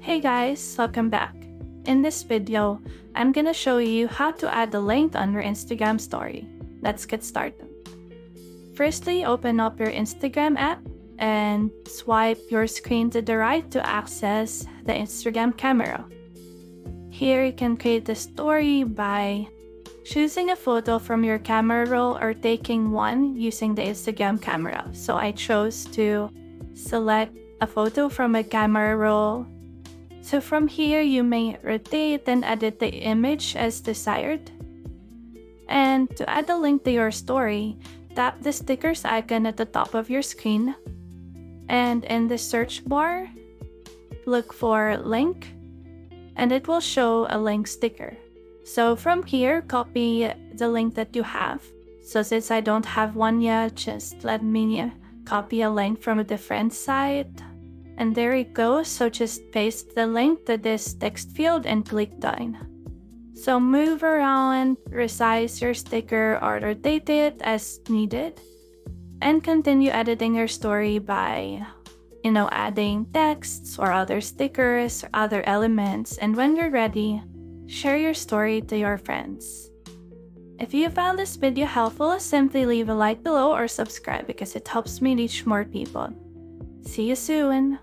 Hey guys, welcome back. In this video, I'm gonna show you how to add a link on your Instagram story. Let's get started. Firstly, open up your Instagram app and swipe your screen to the right to access the Instagram camera. Here you can create a story by choosing a photo from your camera roll or taking one using the Instagram camera. So I chose to select a photo from a camera roll. So from here, you may rotate and edit the image as desired. And to add a link to your story, tap the stickers icon at the top of your screen. And in the search bar, look for link, and it will show a link sticker. So from here, copy the link that you have. So since I don't have one yet, just let me copy a link from a different site. And there it goes. So just paste the link to this text field and click done. So move around, resize your sticker or rotate it as needed. And continue editing your story by, adding texts or other stickers or other elements. And when you're ready, share your story to your friends. If you found this video helpful, simply leave a like below or subscribe because it helps me reach more people. See you soon!